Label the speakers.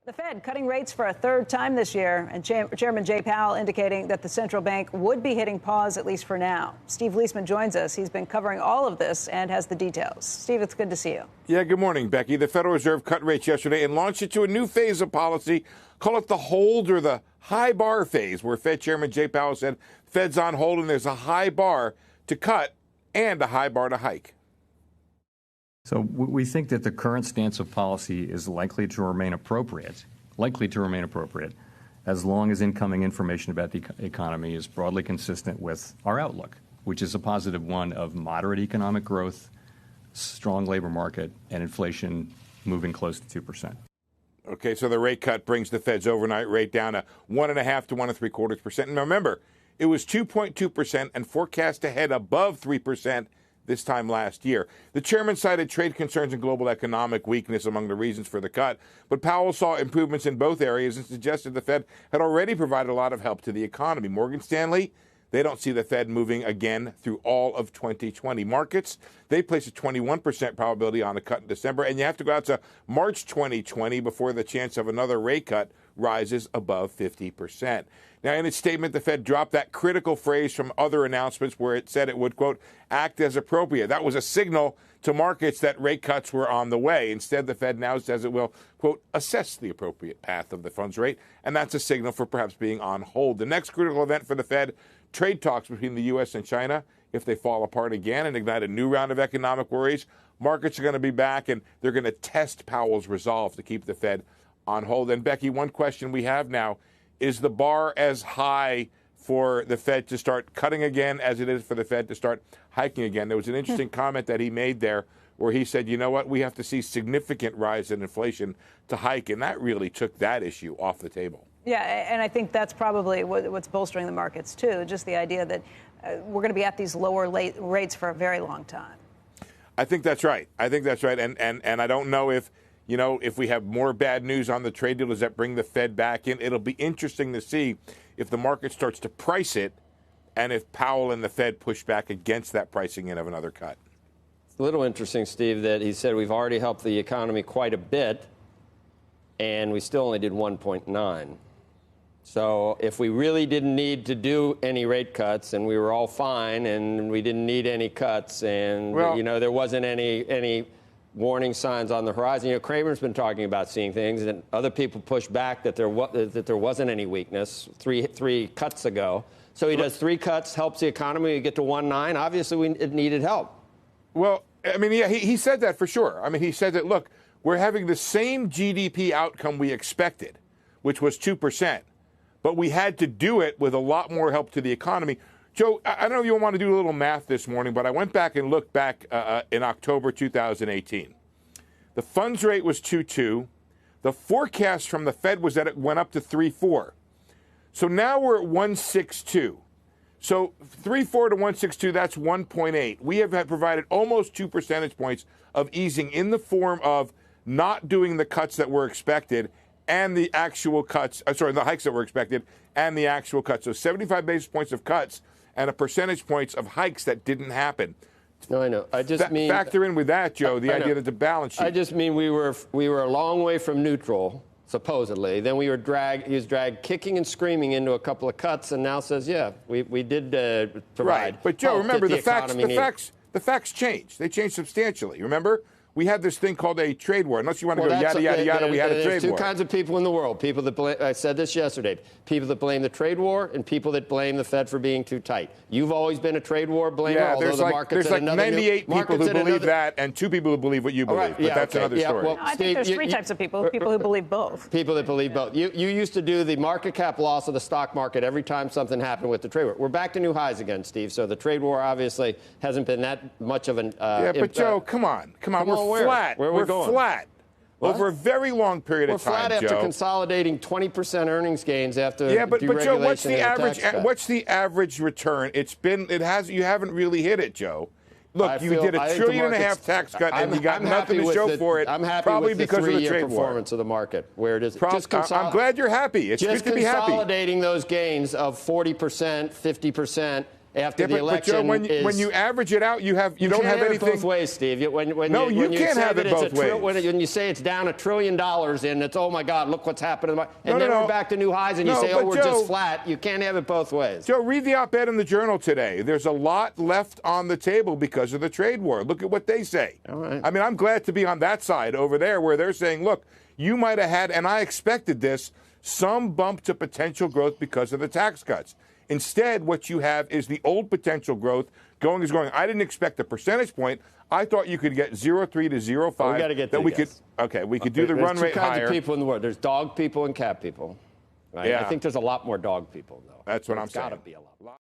Speaker 1: The Fed cutting rates for a third time this year, and Chairman Jay Powell indicating that the central bank would be hitting pause, at least for now. Steve Liesman joins us. He's been covering all of this and has the details. Steve, it's good to see you.
Speaker 2: Yeah, good morning, Becky. The Federal Reserve cut rates yesterday and launched it to a new phase of policy. Call it the hold or the high bar phase, where Fed Chairman Jay Powell said Fed's on hold and there's a high bar to cut and a high bar to hike.
Speaker 3: So we think that the current stance of policy is likely to remain appropriate, as long as incoming information about the economy is broadly consistent with our outlook, which is a positive one of moderate economic growth, strong labor market, and inflation moving close to 2%.
Speaker 2: Okay, so the rate cut brings the Fed's overnight rate down to 1.5 to 1.75%. And remember, it was 2.2% and forecast to head above 3% this time last year. The chairman cited trade concerns and global economic weakness among the reasons for the cut, but Powell saw improvements in both areas and suggested the Fed had already provided a lot of help to the economy. Morgan Stanley, they don't see the Fed moving again through all of 2020. Markets, they place a 21% probability on a cut in December, and you have to go out to March 2020 before the chance of another rate cut rises above 50%. Now, in its statement, the Fed dropped that critical phrase from other announcements where it said it would, quote, act as appropriate. That was a signal to markets that rate cuts were on the way. Instead, the Fed now says it will, quote, assess the appropriate path of the funds rate, and that's a signal for perhaps being on hold. The next critical event for the Fed, trade talks between the U.S. and China. If they fall apart again and ignite a new round of economic worries, markets are going to be back, and they're going to test Powell's resolve to keep the Fed on hold. And, Becky, one question we have now, is the bar as high for the Fed to start cutting again as it is for the Fed to start hiking again? There was an interesting comment that he made there where he said, you know what, we have to see significant rise in inflation to hike, and that really took that issue off the table.
Speaker 1: Yeah, and I think that's probably what's bolstering the markets, too, just the idea that we're going to be at these lower rates for a very long time.
Speaker 2: I think that's right. And I don't know if, you know, if we have more bad news on the trade deal, does that bring the Fed back in? It'll be interesting to see if the market starts to price it and if Powell and the Fed push back against that pricing in of another cut.
Speaker 4: It's a little interesting, Steve, that he said we've already helped the economy quite a bit, and we still only did 1.9. So if we really didn't need to do any rate cuts and we were all fine and we didn't need any cuts and, you know, there wasn't any warning signs on the horizon. You know, Kramer's been talking about seeing things, and other people push back that there wasn't any weakness three cuts ago. So he does 3 cuts, helps the economy. We get to 1.9. Obviously, it needed help.
Speaker 2: Well, I mean, yeah, he said that for sure. I mean, he said that, look, we're having the same GDP outcome we expected, which was 2%, but we had to do it with a lot more help to the economy. Joe, I don't know if you want to do a little math this morning, but I went back and looked back in October 2018. The funds rate was 2.2. The forecast from the Fed was that it went up to 3.4. So now we're at 1.62. So 3.4 to 1.62, that's 1.8. We have provided almost 2 percentage points of easing in the form of not doing the cuts that were expected and the actual cuts, the hikes that were expected and the actual cuts. So 75 basis points of cuts and a percentage points of hikes that didn't happen.
Speaker 4: No, I know. I just mean
Speaker 2: factor in with that, Joe, the idea that the balance sheet.
Speaker 4: I just mean we were a long way from neutral, supposedly. Then he was dragged kicking and screaming into a couple of cuts, and now says, yeah, we did provide.
Speaker 2: Right, but Joe, remember the facts changed. They changed substantially. Remember? We had this thing called a trade war. Unless you want to go yada, yada, yada, we had a trade war.
Speaker 4: There's two kinds of people in the world. People that blame, I said this yesterday, people that blame the trade war and people that blame the Fed for being too tight. You've always been a trade war blamer, although the market's
Speaker 2: there's like 98 people who believe that and 2 people who believe what you believe. Right, but that's another story.
Speaker 1: Well, I think there's 3 types of people who believe both.
Speaker 4: People that believe both. You used to do the market cap loss of the stock market every time something happened with the trade war. We're back to new highs again, Steve. So the trade war obviously hasn't been that much of an
Speaker 2: but Joe, come on. We're flat. We're flat over a very long period of time,
Speaker 4: We're flat after consolidating 20% earnings gains after
Speaker 2: but Joe, what's the
Speaker 4: average?
Speaker 2: What's the average return? You haven't really hit it, Joe. Look, you did $1.5 trillion tax cut, and you got nothing to show for it.
Speaker 4: I'm happy
Speaker 2: probably
Speaker 4: with the
Speaker 2: because of the trade
Speaker 4: performance of the market, where it is.
Speaker 2: I'm glad you're happy. It's good to be happy.
Speaker 4: Just consolidating those gains of 40%, 50%, after the election.
Speaker 2: But Joe, when you average it out, you don't have anything.
Speaker 4: You can't have it both ways, Steve.
Speaker 2: You can't have it both ways.
Speaker 4: When you say it's down $1 trillion and it's, oh my God, look what's happening, and then we're back to new highs, and you say, oh, we're just flat. You can't have it both ways.
Speaker 2: Joe, read the op-ed in the Journal today. There's a lot left on the table because of the trade war. Look at what they say.
Speaker 4: All right.
Speaker 2: I mean, I'm glad to be on that side over there where they're saying, look, you might have had, and I expected this, some bump to potential growth because of the tax cuts. Instead, what you have is the old potential growth going. I didn't expect a percentage point. I thought you could get 0.3 to 0.5.
Speaker 4: We got to get that.
Speaker 2: We could do the run rate higher.
Speaker 4: There's two kinds of people in the world. There's dog people and cat people. Right?
Speaker 2: Yeah.
Speaker 4: I think there's a lot more dog people, though.
Speaker 2: That's what I'm saying.
Speaker 4: There's got to be a lot.